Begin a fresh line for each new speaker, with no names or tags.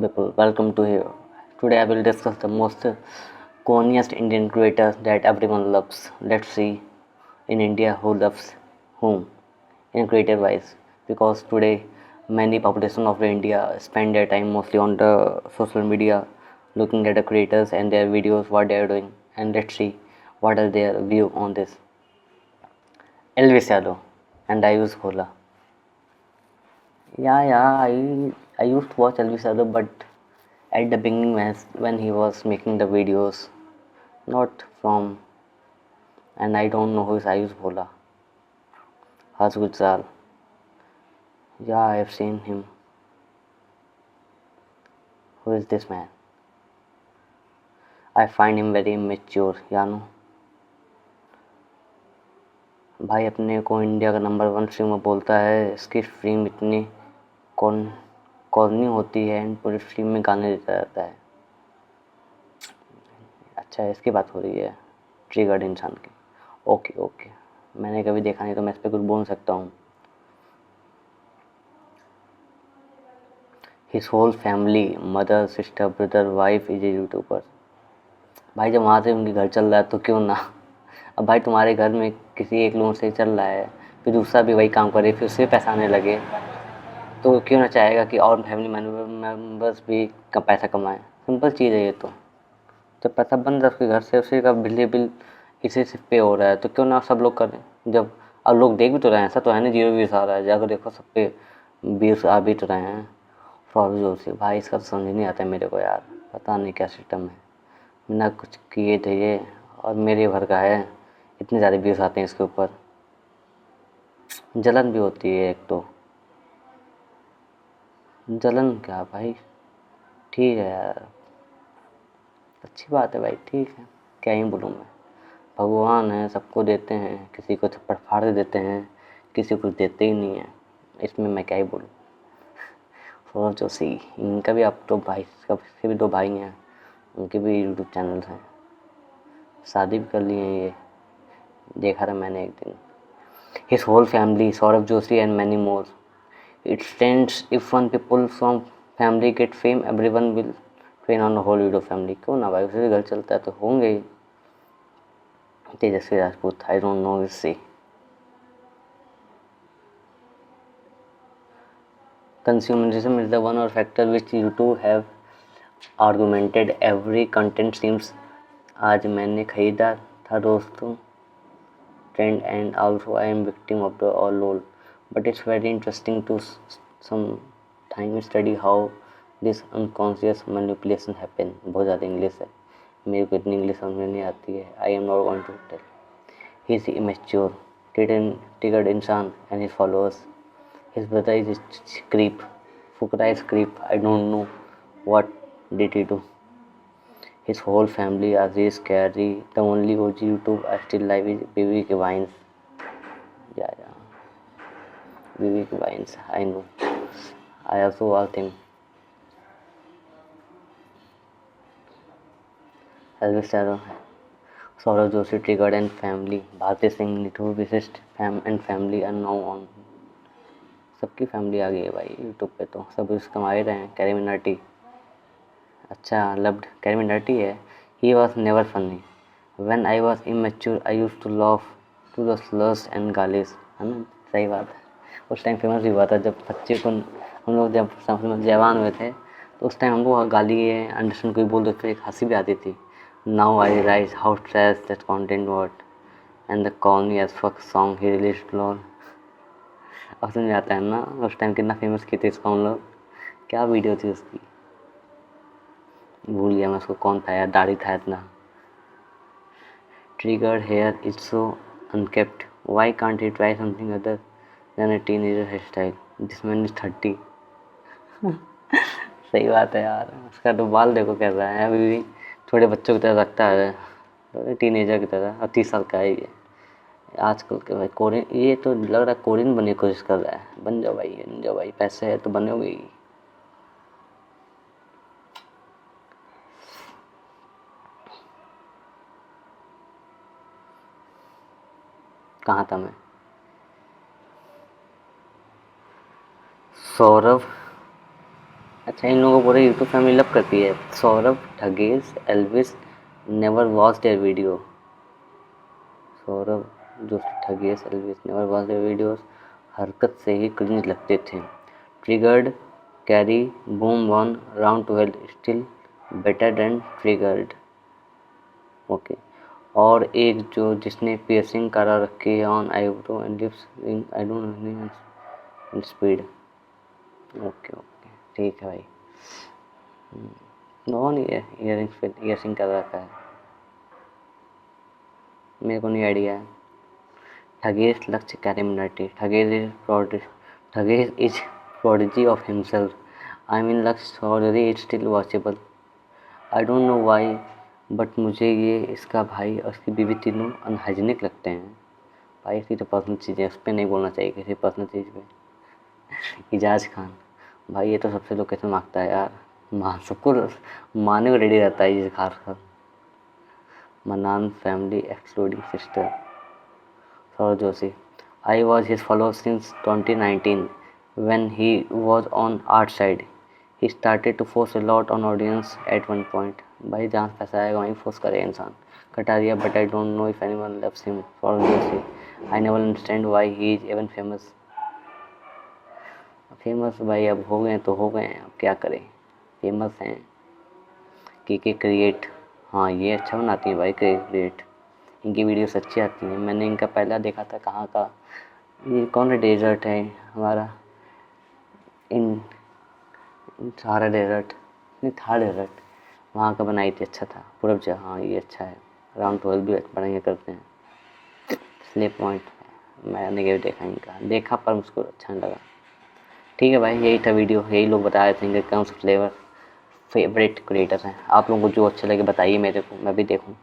people, welcome to here. Today I will discuss the most corniest Indian creators that everyone loves. Let's see in India who loves whom in creative wise. Because today many population of India spend their time mostly on the social media, looking at the creators and their videos, what they are doing, and let's see what are their view on this. Elvis Yadav and Ayush Bhola. I used to watch Elvis Yadav, but at the beginning when he was making the videos, not from, and I don't know who is Ayush Bhola, Harsh Gujral. Yeah, I have seen him. Who is this man? I find him very immature, यानो भाई अपने को India का number 1 streamer बोलता है, इसकी stream इतनी corny होती है एंड पूरी स्ट्रीम में गाने देता रहता है। अच्छा इसकी बात हो रही है, ट्रिगर्ड इंसान की। ओके, मैंने कभी देखा नहीं तो मैं इस पर कुछ बोल सकता हूँ। His whole family, mother, sister, brother, wife is a YouTuber. भाई जब वहाँ से उनके घर चल रहा है तो क्यों ना। अब भाई तुम्हारे घर में किसी एक लोगों से चल रहा है, फिर दूसरा भी वही काम करे, फिर उससे पैसा आने लगे, तो क्यों ना चाहेगा कि और फैमिली मेम्बर्स भी कम पैसा कमाएं। सिंपल चीज़ है ये तो। जब पैसा बन रहा है उसके घर से, उसी का बिजली बिल इसी से पे हो रहा है, तो क्यों ना सब लोग करें। जब अब लोग देख भी तो रहे हैं, ऐसा तो है नहीं 0 व्यूज़ आ रहा है। जाकर देखो सब पे व्यूज़ आ भी तो रहे हैं। फॉर जोर से भाई इसका तो समझ नहीं आता है मेरे को यार, पता नहीं क्या सिस्टम है। बिना कुछ किए थे ये, और मेरे भर का है, इतने ज़्यादा व्यूज़ आते हैं इसके ऊपर। जलन भी होती है एक तो। जलन क्या भाई, ठीक है यार, अच्छी बात है भाई, ठीक है, क्या ही बोलूँ मैं। भगवान है, सबको देते हैं, किसी को थप्पड़ फाड़ देते हैं, किसी को देते ही नहीं है, इसमें मैं क्या ही बोलूँ। सौरभ जोशी, इनका भी अब तो भाई, सबके भी 2 भाई हैं, उनके भी यूट्यूब चैनल्स हैं, शादी भी कर लिए हैं ये, देखा था मैंने एक दिन। His whole family, Saurabh Joshi and many more. It stands if one people from family get fame, everyone will train on whole YouTube family. क्यों ना भाई, उसी घर चलता है तो होंगे ही। Tejasvi Rajput, I don't know इससे। Consumerism is the one or factor which YouTube have argumented every content seems। आज मैंने खरीदा था दोस्तों trend and also I am victim of the all lol, but it's very interesting to sometimes study how this unconscious manipulation happen। बहुत ज़्यादा English है, मेरे को इतनी इंग्लिश समझ में नहीं आती है। I am not going to tell। He is immature, triggered इंसान and his followers। His brother is a creep, Fukra is creep, I don't know what did he do। His whole family are really scary, the only OG YouTube I still live is BB Vines। Yeah, BB Vines, I know, I also watched him। Elvis Yadav, Saurav Joshi, Triggered and family, Bharti Singh, Nithu Visist and family are now on। सबकी family आ गई है भाई YouTube पे, तो सब उसको कमा ही रहे हैं। कैरी मिनाटी, अच्छा लव्ड कैरी मिनाटी है। He was never funny, when I was immature I used to love to the slurs and गालिस। है ना, सही बात है। उस टाइम फेमस भी हुआ था जब बच्चे को, हम लोग जब जवान हुए थे तो उस टाइम हमको गाली अंडरस्टैंड कोई बोल दो फिर एक हंसी भी आती थी। Now I realize how stress that content word and the corny as fuck song he released lol. अब समझ आता है ना उस टाइम कितना फेमस किए थे इसको हम लोग, क्या वीडियो थी उसकी, भूल गया मैं उसको कौन था यार, दाढ़ी था इतना। Triggered hair is so unkempt, why can't he try something other than a teenager hair style, this man is 30। सही बात है यार, उसका तो बाल देखो कैसा है, अभी भी थोड़े बच्चों की तरह रखता है, टीनेजर की तरह, और 30 साल का है ये। आजकल के भाई कोरियन, ये तो लग रहा है कोरियन बनने की कोशिश कर रहा है। बन जाओ भाई, पैसे है तो बनोगे ही। कहाँ था मैं? सौरभ, अच्छा, इन लोगों को पूरे यूट्यूब फैमिली लव करती है। Saurabh, Thugesh, Elvish never watch their video. Saurabh जो Thugesh, Elvish never watch their videos, हरकत से ही क्रिंज लगते थे। Triggered, Carry, boom one, round 12 still better than Triggered. Okay. और एक जो जिसने पियर्सिंग करा रखी है on eyebrow and lips, I don't know in speed. Okay okay, ठीक है भाई। नो नहीं है, ईयरिंग कर रखा है, मेरे को नहीं आइडिया है। ठगेश, लक्ष्य, CarryMinati. Thugesh is prodigy of himself. I mean Lux Chaudhary is still watchable. I don't know why, but मुझे ये इसका भाई और इसकी बीवी तीनों अनहाइजीनिक लगते हैं। भाई इसकी तो पर्सनल चीज़ें, उस पर नहीं बोलना चाहिए किसी पर्सनल चीज़ पे। इजाज खान, भाई ये तो सबसे लोकेशन मांगता है यार, माँ सबको मारने को रेडी रहता है ये खास। मनान family excluding sister. Saurabh Joshi, I was his follower since 2019 when he was on art side. He started to force a lot on audience at one point. भाई जहाँ से पैसा आएगा वहीं फोर्स करे इंसान। Kataria, but I don't know if anyone loves him. Saurabh Joshi, I never understand why he is even famous. Famous भाई अब हो गए तो हो गए हैं, अब क्या करें, फेमस हैं। के क्रिएट, हाँ ये अच्छा बनाती है भाई क्रिएट, इनकी वीडियोस अच्छी आती हैं। मैंने इनका पहला देखा था कहाँ का, ये कौन सा डेजर्ट है हमारा, इन थारा डेजर्ट, नहीं थार डेजर्ट, वहाँ का बनाई थी, अच्छा था। पूरब जा, हाँ ये अच्छा है। राउंड 12 भी बढ़िया करते हैं। स्लिप पॉइंट मैंने भी देखा, इनका देखा पर मुझको अच्छा नहीं लगा। ठीक है भाई, यही था वीडियो, यही लोग बता रहे थे इनके कौन सा फ्लेवर फेवरेट क्रिएटर हैं। आप लोगों को जो अच्छा लगे बताइए मेरे को, मैं भी देखूँ।